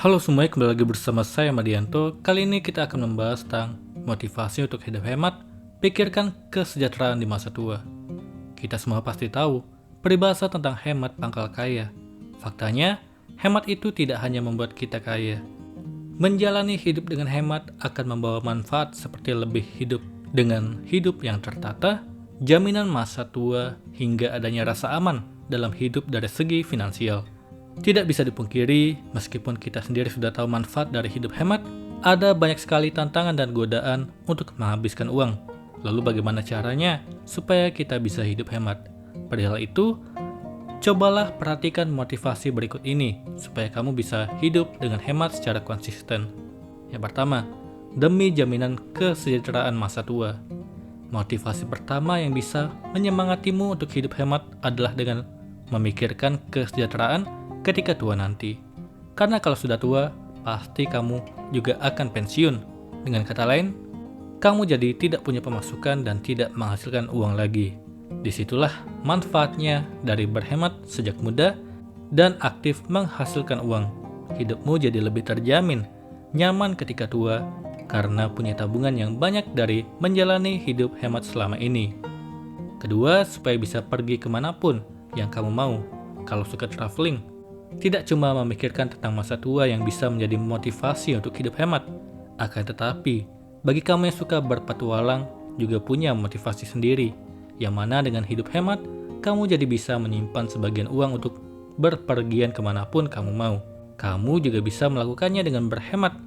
Halo semuanya, kembali lagi bersama saya Madianto. Kali ini kita akan membahas tentang motivasi untuk hidup hemat, pikirkan kesejahteraan di masa tua. Kita semua pasti tahu peribahasa tentang hemat pangkal kaya. Faktanya, hemat itu tidak hanya membuat kita kaya. Menjalani hidup dengan hemat akan membawa manfaat seperti lebih hidup dengan hidup yang tertata, jaminan masa tua, hingga adanya rasa aman dalam hidup dari segi finansial. Tidak bisa dipungkiri, meskipun kita sendiri sudah tahu manfaat dari hidup hemat, ada banyak sekali tantangan dan godaan untuk menghabiskan uang. Lalu bagaimana caranya supaya kita bisa hidup hemat? Padahal itu, cobalah perhatikan motivasi berikut ini supaya kamu bisa hidup dengan hemat secara konsisten. Yang pertama, demi jaminan kesejahteraan masa tua. Motivasi pertama yang bisa menyemangatimu untuk hidup hemat adalah dengan memikirkan kesejahteraan ketika tua nanti. Karena kalau sudah tua, pasti kamu juga akan pensiun. Dengan kata lain, kamu jadi tidak punya pemasukan dan tidak menghasilkan uang lagi. Disitulah manfaatnya dari berhemat sejak muda dan aktif menghasilkan uang. Hidupmu jadi lebih terjamin, nyaman ketika tua, karena punya tabungan yang banyak dari menjalani hidup hemat selama ini. Kedua, supaya bisa pergi kemanapun yang kamu mau. Kalau suka traveling, tidak cuma memikirkan tentang masa tua yang bisa menjadi motivasi untuk hidup hemat, akan tetapi bagi kamu yang suka berpetualang juga punya motivasi sendiri, yang mana dengan hidup hemat, kamu jadi bisa menyimpan sebagian uang untuk berpergian kemanapun kamu mau. Kamu juga bisa melakukannya dengan berhemat.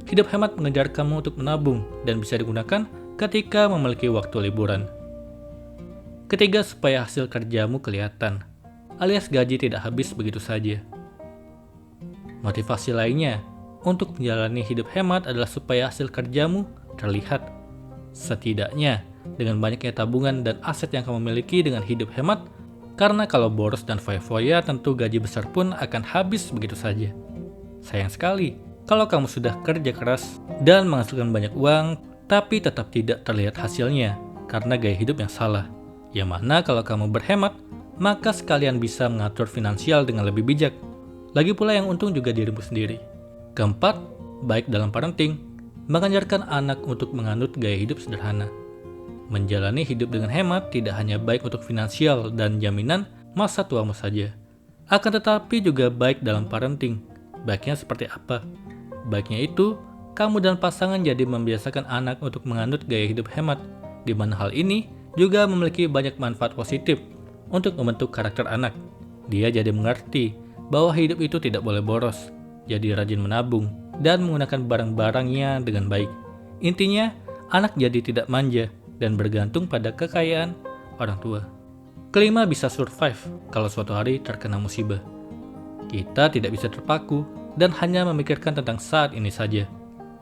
Hidup hemat mengejar kamu untuk menabung dan bisa digunakan ketika memiliki waktu liburan. Ketiga, supaya hasil kerjamu kelihatan, alias gaji tidak habis begitu saja. Motivasi lainnya untuk menjalani hidup hemat adalah supaya hasil kerjamu terlihat. Setidaknya dengan banyaknya tabungan dan aset yang kamu miliki dengan hidup hemat, karena kalau boros dan foya-foya tentu gaji besar pun akan habis begitu saja. Sayang sekali kalau kamu sudah kerja keras dan menghasilkan banyak uang, tapi tetap tidak terlihat hasilnya karena gaya hidup yang salah. Yang mana kalau kamu berhemat, maka sekalian bisa mengatur finansial dengan lebih bijak. Lagi pula yang untung juga dirimu sendiri. Keempat, baik dalam parenting, mengajarkan anak untuk menganut gaya hidup sederhana. Menjalani hidup dengan hemat tidak hanya baik untuk finansial dan jaminan masa tuamu saja. Akan tetapi juga baik dalam parenting. Baiknya seperti apa? Baiknya itu, kamu dan pasangan jadi membiasakan anak untuk menganut gaya hidup hemat, di mana hal ini juga memiliki banyak manfaat positif untuk membentuk karakter anak. Dia jadi mengerti bahwa hidup itu tidak boleh boros, jadi rajin menabung dan menggunakan barang-barangnya dengan baik. Intinya, anak jadi tidak manja dan bergantung pada kekayaan orang tua. Kelima, bisa survive kalau suatu hari terkena musibah. Kita tidak bisa terpaku dan hanya memikirkan tentang saat ini saja.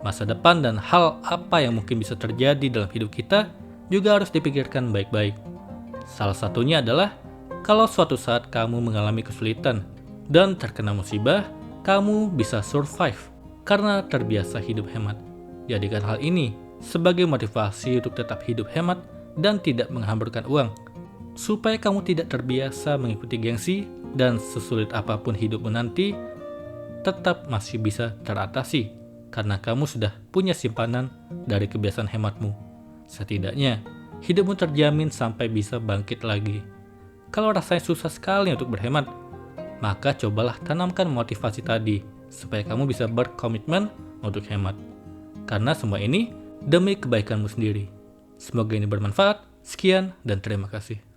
Masa depan dan hal apa yang mungkin bisa terjadi dalam hidup kita juga harus dipikirkan baik-baik. Salah satunya adalah kalau suatu saat kamu mengalami kesulitan dan terkena musibah, kamu bisa survive karena terbiasa hidup hemat. Jadikan hal ini sebagai motivasi untuk tetap hidup hemat dan tidak menghamburkan uang, supaya kamu tidak terbiasa mengikuti gengsi dan sesulit apapun hidupmu nanti, tetap masih bisa teratasi karena kamu sudah punya simpanan dari kebiasaan hematmu. Setidaknya, hidupmu terjamin sampai bisa bangkit lagi. Kalau rasanya susah sekali untuk berhemat, maka cobalah tanamkan motivasi tadi supaya kamu bisa berkomitmen untuk hemat. Karena semua ini demi kebaikanmu sendiri. Semoga ini bermanfaat. Sekian dan terima kasih.